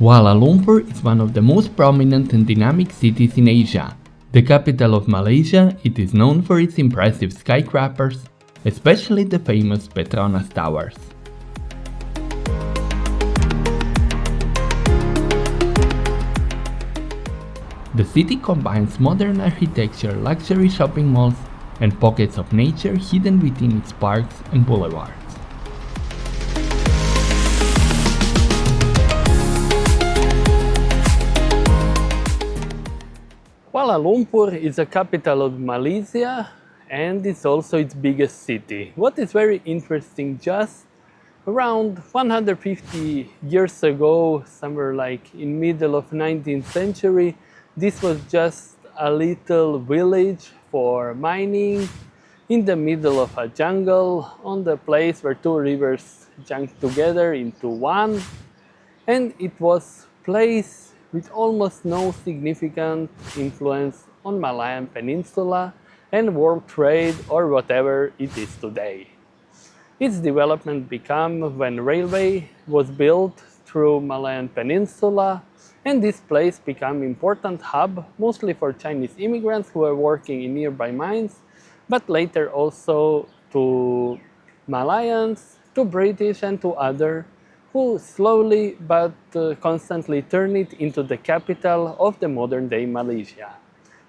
Kuala Lumpur is one of the most prominent and dynamic cities in Asia. The capital of Malaysia, it is known for its impressive skyscrapers, especially the famous Petronas Towers. The city combines modern architecture, luxury shopping malls, and pockets of nature hidden within its parks and boulevards. Kuala Lumpur is the capital of Malaysia and it's also its biggest city. What is very interesting, just around 150 years ago, somewhere like in middle of 19th century, this was just a little village for mining in the middle of a jungle on the place where two rivers junked together into one, and it was place with almost no significant influence on Malayan Peninsula and world trade or whatever it is today. Its development began when railway was built through Malayan Peninsula, and this place became important hub mostly for Chinese immigrants who were working in nearby mines, but later also to Malayans, to British and to others who slowly but constantly turned it into the capital of the modern-day Malaysia.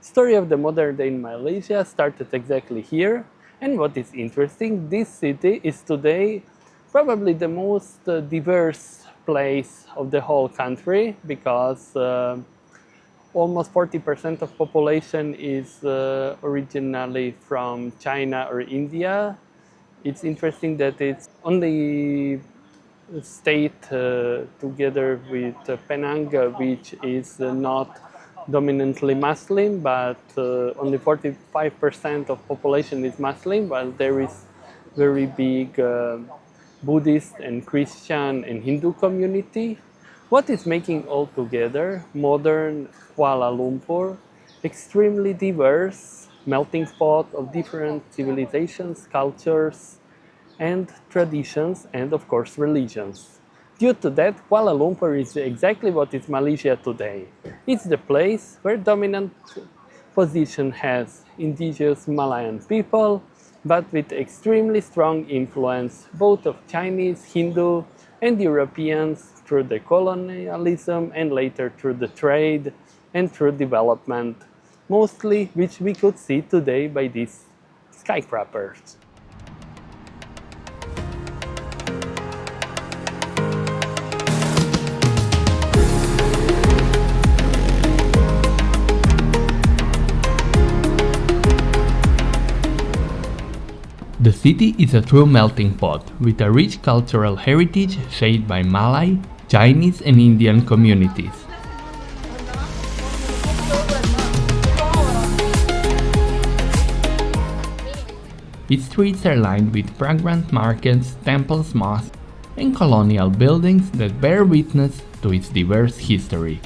Story of the modern-day Malaysia started exactly here, and what is interesting, this city is today probably the most diverse place of the whole country, because almost 40% of population is originally from China or India. It's interesting that it's only state together with Penang, which is not dominantly Muslim, but only 45% of population is Muslim, while there is very big Buddhist and Christian and Hindu community. What is making all together modern Kuala Lumpur extremely diverse, melting pot of different civilizations, cultures, and traditions, and of course religions. Due to that, Kuala Lumpur is exactly what is Malaysia today. It's the place where dominant position has indigenous Malayan people, but with extremely strong influence both of Chinese, Hindu, and Europeans through the colonialism and later through the trade and through development, mostly which we could see today by these skyscrapers. The city is a true melting pot, with a rich cultural heritage shaped by Malay, Chinese and Indian communities. Its streets are lined with fragrant markets, temples, mosques, and colonial buildings that bear witness to its diverse history.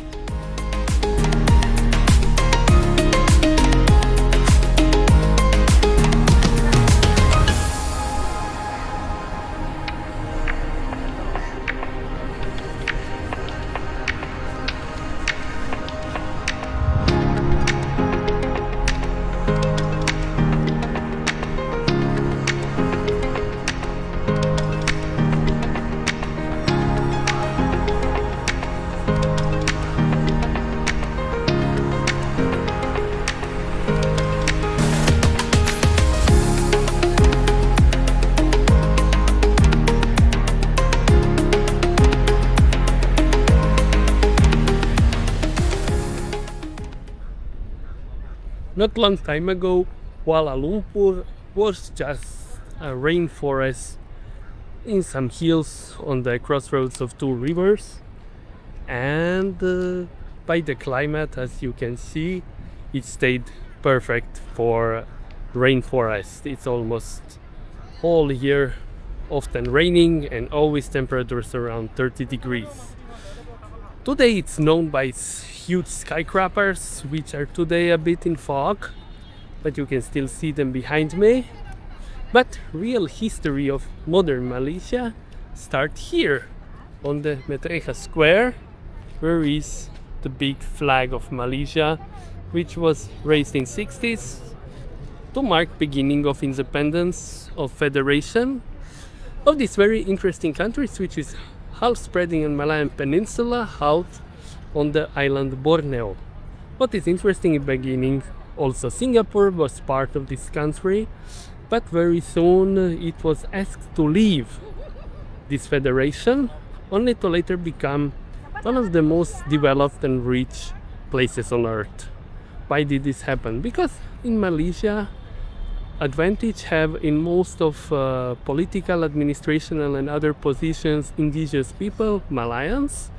Not long time ago, Kuala Lumpur was just a rainforest in some hills on the crossroads of two rivers, and by the climate, as you can see, it stayed perfect for rainforest. It's almost whole year often raining and always temperatures around 30 degrees. Today it's known by its huge skyscrapers, which are today a bit in fog, but you can still see them behind me. But real history of modern Malaysia start here on the Merdeka Square, where is the big flag of Malaysia, which was raised in 60s to mark beginning of independence of federation of these very interesting countries, which is half spreading in Malayan Peninsula, half on the island Borneo. What is interesting in the beginning, also Singapore was part of this country, but very soon it was asked to leave this federation, only to later become one of the most developed and rich places on earth. Why did this happen? Because in Malaysia, advantage have in most of political, administrational and other positions indigenous people, Malayans,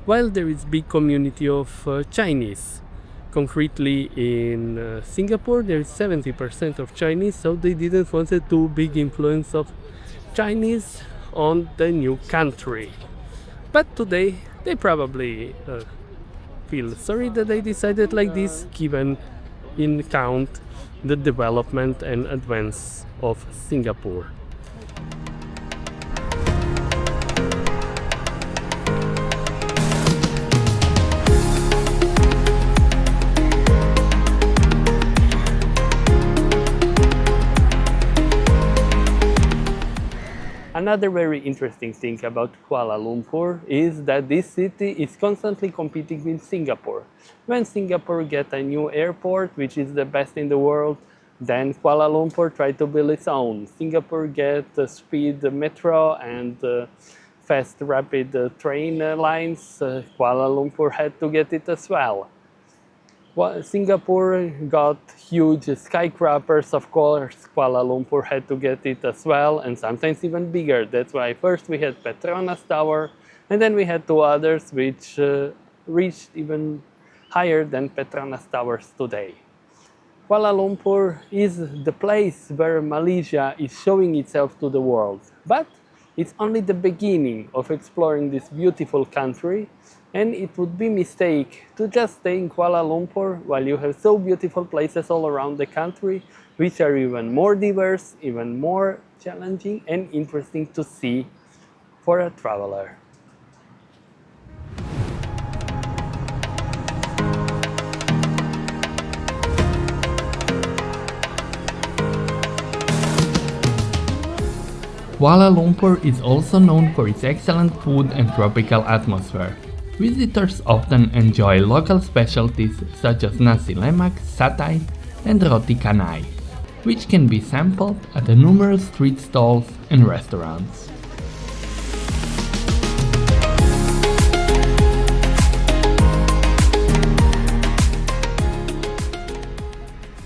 while there is big community of Chinese. Concretely in Singapore there is 70% of Chinese, so they didn't want a too big influence of Chinese on the new country. But today they probably feel sorry that they decided like this, given in count the development and advance of Singapore. Another very interesting thing about Kuala Lumpur is that this city is constantly competing with Singapore. When Singapore gets a new airport, which is the best in the world, then Kuala Lumpur tried to build its own. Singapore get speed metro and fast rapid train lines. Kuala Lumpur had to get it as well. Singapore got huge skyscrapers, of course. Kuala Lumpur had to get it as well, and sometimes even bigger. That's why first we had Petronas Tower, and then we had two others which reached even higher than Petronas Towers today. Kuala Lumpur is the place where Malaysia is showing itself to the world. But it's only the beginning of exploring this beautiful country, and it would be a mistake to just stay in Kuala Lumpur while you have so beautiful places all around the country, which are even more diverse, even more challenging and interesting to see for a traveler. Kuala Lumpur is also known for its excellent food and tropical atmosphere. Visitors often enjoy local specialties such as nasi lemak, satay, and roti canai, which can be sampled at the numerous street stalls and restaurants.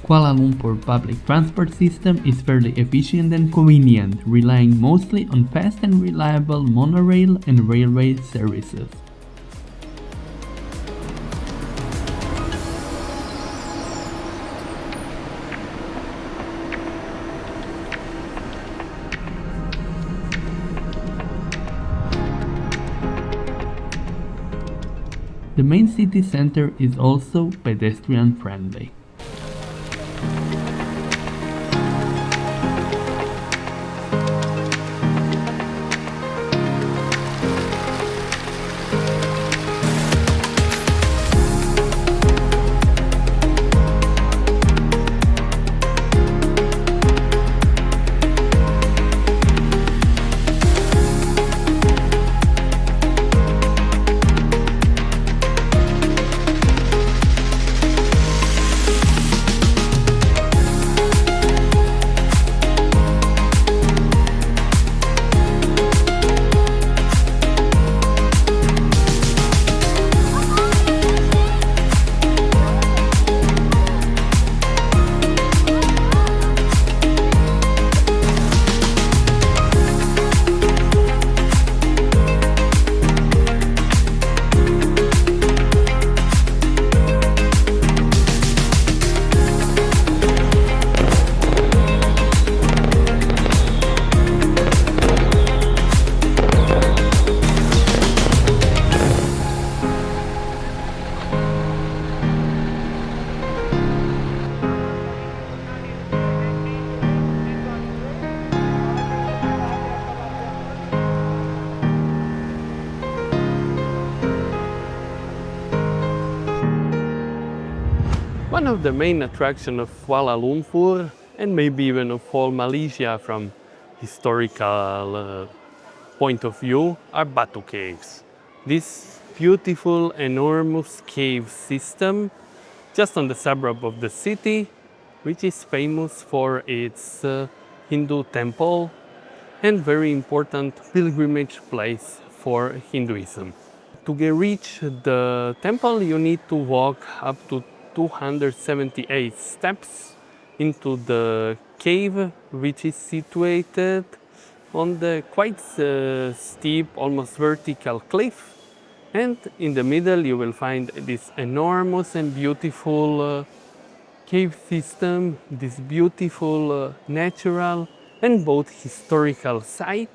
Kuala Lumpur public transport system is fairly efficient and convenient, relying mostly on fast and reliable monorail and railway services. The main city center is also pedestrian friendly. One of the main attractions of Kuala Lumpur, and maybe even of all Malaysia from historical point of view, are Batu Caves. This beautiful, enormous cave system just on the suburb of the city, which is famous for its Hindu temple and very important pilgrimage place for Hinduism. To reach the temple, you need to walk up to 278 steps into the cave, which is situated on the quite steep, almost vertical cliff. And in the middle you will find this enormous and beautiful cave system, this beautiful natural and both historical site.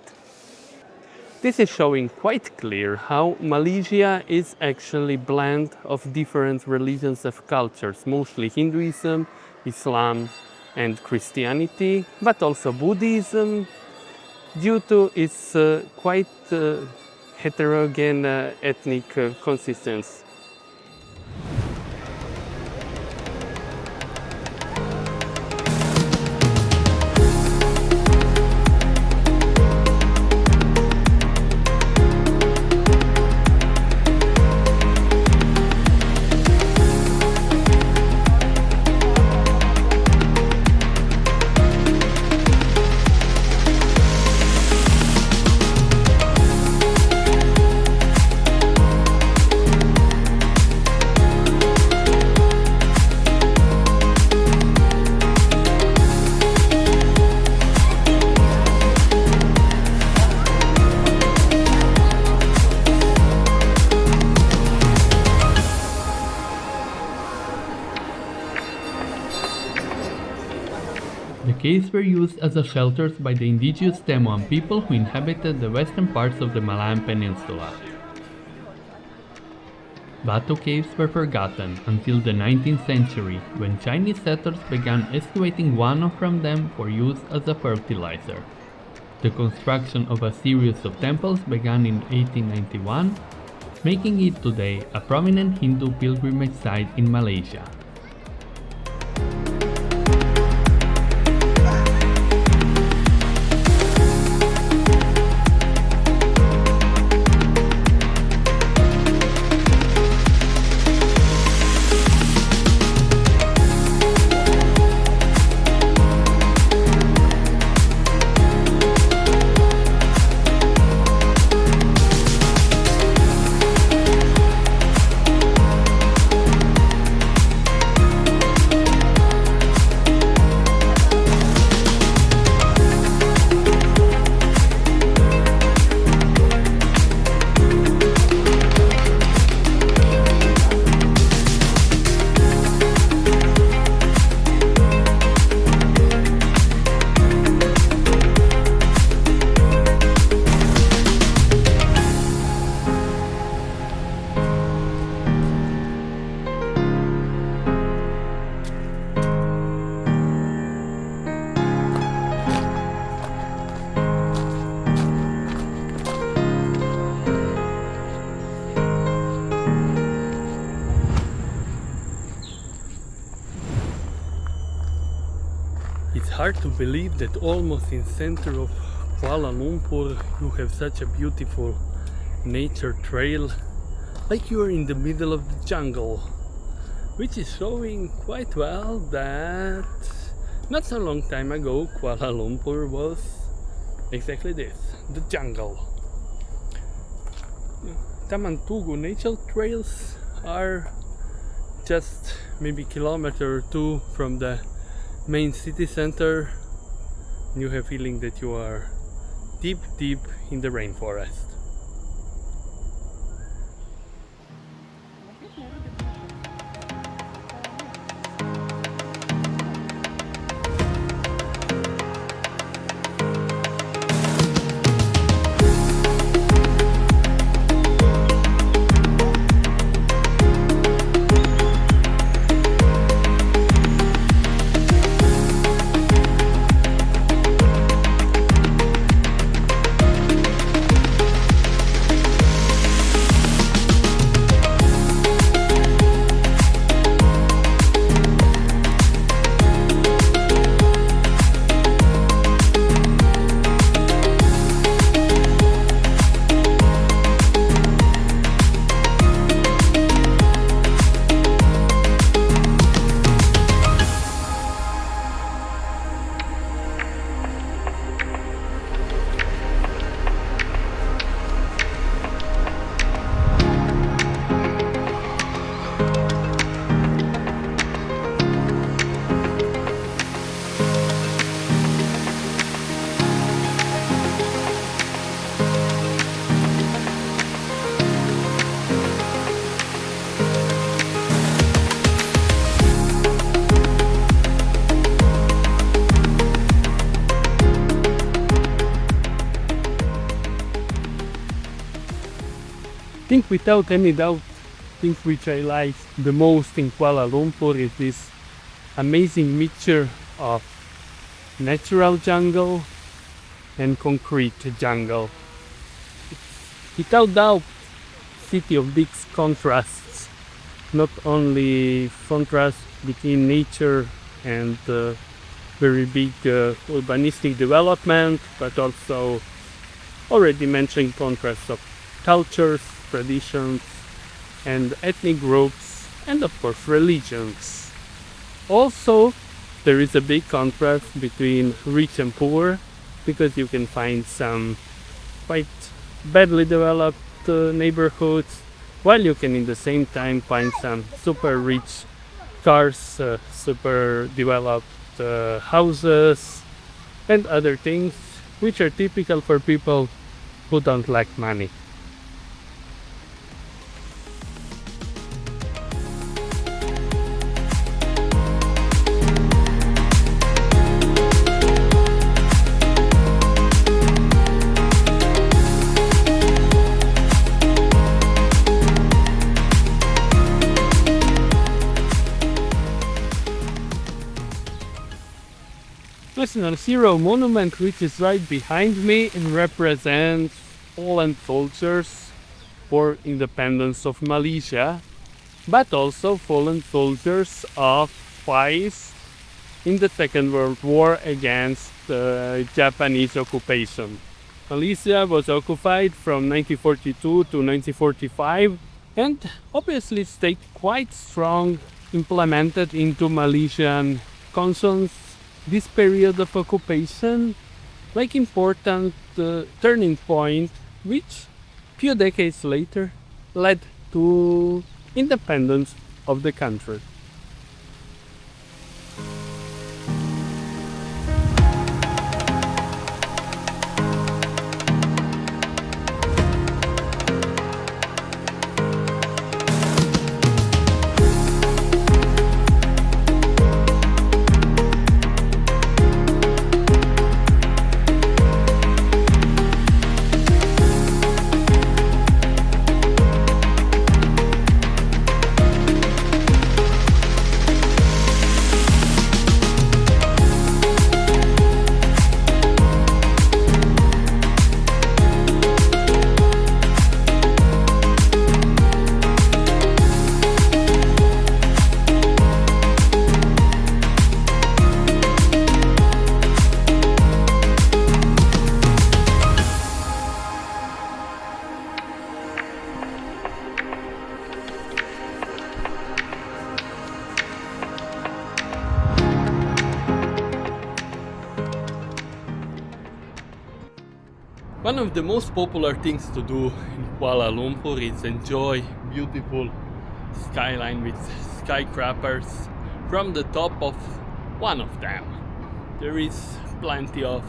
This is showing quite clear how Malaysia is actually a blend of different religions and cultures, mostly Hinduism, Islam and Christianity, but also Buddhism, due to its quite heterogeneous ethnic consistency. The caves were used as shelters by the indigenous Taman people who inhabited the western parts of the Malayan Peninsula. Batu Caves were forgotten until the 19th century, when Chinese settlers began excavating one from them for use as a fertilizer. The construction of a series of temples began in 1891, making it today a prominent Hindu pilgrimage site in Malaysia. It's hard to believe that almost in center of Kuala Lumpur you have such a beautiful nature trail, like you are in the middle of the jungle, which is showing quite well that not so long time ago Kuala Lumpur was exactly this, the jungle. Taman Tugu nature trails are just maybe kilometer or two from the main city center. You have feeling that you are deep in the rainforest. think without any doubt, thing which I like the most in Kuala Lumpur is this amazing mixture of natural jungle and concrete jungle. It's without doubt city of big contrasts, not only contrast between nature and very big urbanistic development, but also already mentioned contrasts of cultures, traditions, and ethnic groups, and of course religions. Also, there is a big contrast between rich and poor, because you can find some quite badly developed neighborhoods, while you can in the same time find some super rich cars, super developed houses, and other things which are typical for people who don't lack money. National Hero Monument, which is right behind me, and represents fallen soldiers for independence of Malaysia, but also fallen soldiers of fights in the Second World War against Japanese occupation. Malaysia was occupied from 1942 to 1945, and obviously stayed quite strong, implemented into Malaysian conscience this period of occupation, like important turning point, which few decades later led to independence of the country. One of the most popular things to do in Kuala Lumpur is enjoy beautiful skyline with skyscrapers from the top of one of them. There is plenty of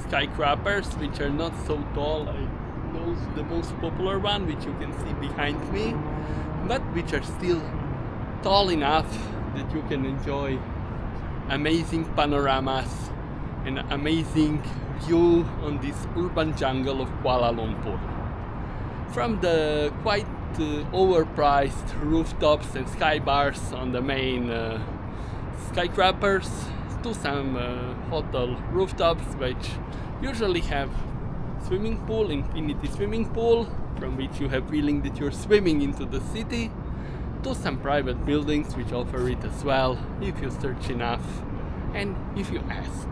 skyscrapers which are not so tall like those, the most popular one which you can see behind me, but which are still tall enough that you can enjoy amazing panoramas and amazing view on this urban jungle of Kuala Lumpur. From the quite overpriced rooftops and sky bars on the main skyscrapers to some hotel rooftops which usually have swimming pool, infinity swimming pool, from which you have feeling that you're swimming into the city, to some private buildings which offer it as well if you search enough and if you ask.